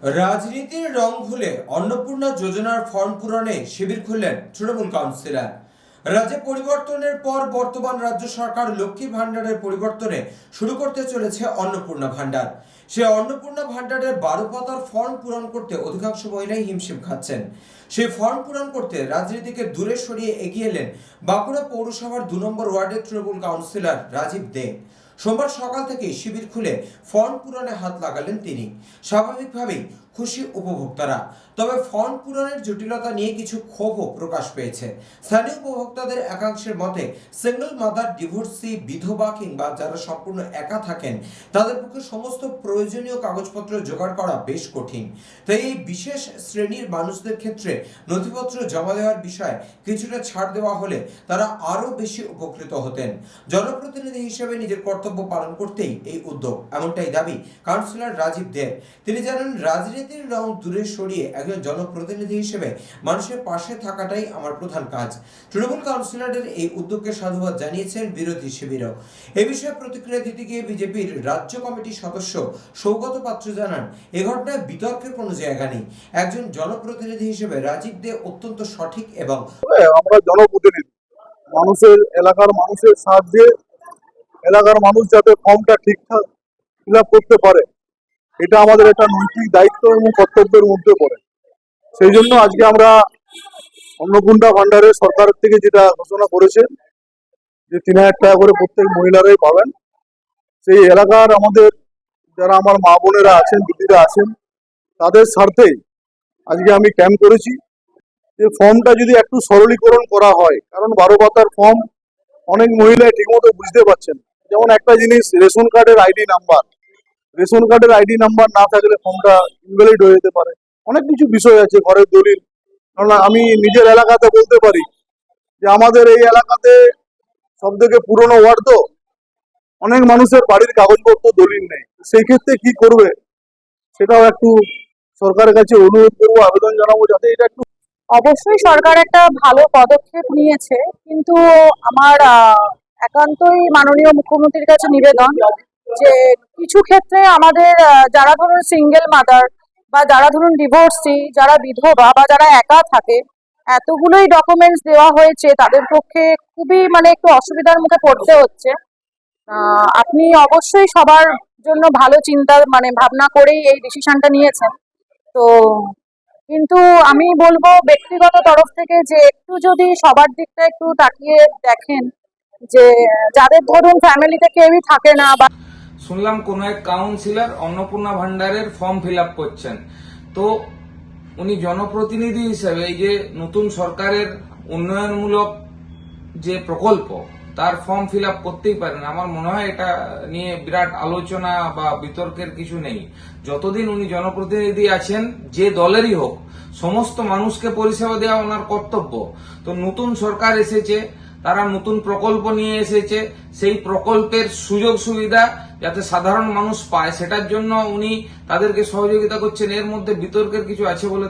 রাজনীতির রং ভুলে অন্নপূর্ণা যোজনার ফর্ম পূরণে শিবির খুললেন তৃণমূল কাউন্সিলর। রাজ্যে পরিবর্তনের পর বর্তমান রাজ্য সরকার লক্ষ্মী ভাণ্ডারের পরিবর্তনে শুরু করতে চলেছে অন্নপূর্ণা ভাণ্ডার। সে অন্নপূর্ণা ভাণ্ডারের 12 পাতার ফর্ম পূরণ করতে অধিকাংশ মহিলাই হিমশিম খাচ্ছেন। সেই ফর্ম পূরণ করতে রাজনীতিকে দূরে সরিয়ে এগিয়ে এলেন বাঁকুড়া পৌরসভার 2 নম্বর ওয়ার্ডের তৃণমূল কাউন্সিলর রাজীব দে। সোমবার সকাল থেকে শিবির খুলে ফর্ম পূরণে হাত লাগালেন তিনি। স্বাভাবিকভাবেই খুশি উপভোক্তারা, তবে ফর্ম পূরণের জটিলতা নিয়ে কিছু ক্ষোভও প্রকাশ পেয়েছে। স্থানীয় উপভোক্তাদের একাংশের মতে সিঙ্গল মাদার, ডিভোর্সি, বিধবা কিংবা যারা সম্পূর্ণ একা থাকেন তাদের পক্ষে সমস্ত প্রয়োজনীয় কাগজপত্র জোগাড় করা বেশ কঠিন। তাই এই বিশেষ শ্রেণীর মানুষদের ক্ষেত্রে নথিপত্র জমা দেওয়ার বিষয়ে কিছুটা ছাড় দেওয়া হলে তারা আরও বেশি উপকৃত হতেন। জনপ্রতিনিধি হিসেবে নিজের কর্তব্য পালন করতেই এই উদ্যোগ, এমনটাই দাবি কাউন্সিলর রাজীব দে। তিনি জানান, রাজনীতির রং দূরে সরিয়ে একজন জনপ্রতিনিধি হিসেবে মানুষের পাশে থাকাটাই আমার প্রধান কাজ। তৃণমূল কাউন্সিলরের এই উদ্যোগকে সাধুবাদ জানিয়েছেন বিরোধী শিবিরও। এ বিষয়ে প্রতিক্রিয়া দিতে গিয়ে বিজেপির রাজ্য কমিটির সদস্য সৌগত পাত্র জানান, এ ঘটনায় বিতর্কের কোনো জায়গা নেই। একজন জনপ্রতিনিধি হিসেবে রাজীব দে অত্যন্ত সঠিক এবং আমরা জনপ্রতিনিধি, মানুষের এলাকার মানুষের সাহায্যে এলাকার মানুষ যাতে ফর্মটা ঠিকঠাক ফিল আপ করতে পারে, এটা আমাদের একটা নৈতিক দায়িত্ব এবং কর্তব্যের মধ্যে পড়ে। সেই জন্য আজকে আমরা অন্নপূর্ণা ভান্ডারের সরকারের থেকে যেটা ঘোষণা করেছে যে 3000 টাকা করে প্রত্যেক মহিলারাই পাবেন, সেই এলাকার আমাদের যারা আমার মা বোনেরা আছেন, দিদিরা আছেন, তাদের স্বার্থেই আজকে আমি ক্যাম্প করেছি যে ফর্মটা যদি একটু সরলীকরণ করা হয়, কারণ 12 পাতার ফর্ম অনেক মহিলাই ঠিকমতো বুঝতে পারছেন। যেমন একটা জিনিস, রেশন কার্ডের আইডি নাম্বার না থাকলে ফর্মটা ইনভ্যালিড হয়ে যেতে পারে। অনেক কিছু বিষয় আছে, ঘরের দলিল। কারণ আমি নিজের এলাকাতে বলতে পারি যে আমাদের এই এলাকাতে সব থেকে পুরনো ওয়ার্ড, তো অনেক মানুষের বাড়ির কাগজপত্র দলিল নেই। সেই ক্ষেত্রে কি করবে, সেটাও একটু সরকারের কাছে অনুরোধ করবো, আবেদন জানাবো যাতে এটা একটু। অবশ্যই সরকার একটা ভালো পদক্ষেপ নিয়েছে, কিন্তু আমার একান্তই মাননীয় মুখ্যমন্ত্রীর কাছে নিবেদন যে কিছু ক্ষেত্রে আমাদের যারা ধরুন সিঙ্গেল মাদার বা যারা ধরুন ডিভোর্সি, যারা বিধবা বা যারা একা থাকে, এতগুলোই ডকুমেন্টস দেওয়া হয়েছে, তাদের পক্ষে খুবই একটু অসুবিধার মুখে পড়তে হচ্ছে। আপনি অবশ্যই সবার জন্য ভালো চিন্তা ভাবনা করেই এই ডিসিশনটা নিয়েছেন। তো কিন্তু আমি বলবো ব্যক্তিগত তরফ থেকে যে একটু যদি সবার দিকটা একটু তাকিয়ে দেখেন, যে যাদের ধরুন ফ্যামিলিতে কেউই থাকে না বা শুনলাম কোন এক কাউন্সিলর অন্নপূর্ণা ভান্ডারের ফর্ম ফিল আপ করছেন, তো উনি জনপ্রতিনিধি হিসেবে এই যে নতুন সরকারের উন্নয়নমূলক যে প্রকল্প তার ফর্ম ফিল আপ করতেই পারেন। আমার মনে হয় এটা নিয়ে বিরাট আলোচনা বা বিতর্কের কিছু নেই। যতদিন উনি জনপ্রতিনিধি আছেন, যে দলেরই হোক, সমস্ত মানুষকে পরিষেবা দেওয়া ওনার কর্তব্য। তো নতুন সরকার এসেছে, তারা নতুন প্রকল্প নিয়ে এসেছে, সেই প্রকল্পের সুযোগ সুবিধা যাতে সাধারণ মানুষ পায় সেটার জন্য উনি তাদেরকে সহযোগিতা করছেন। এর মধ্যে বিতর্কের কিছু আছে বলে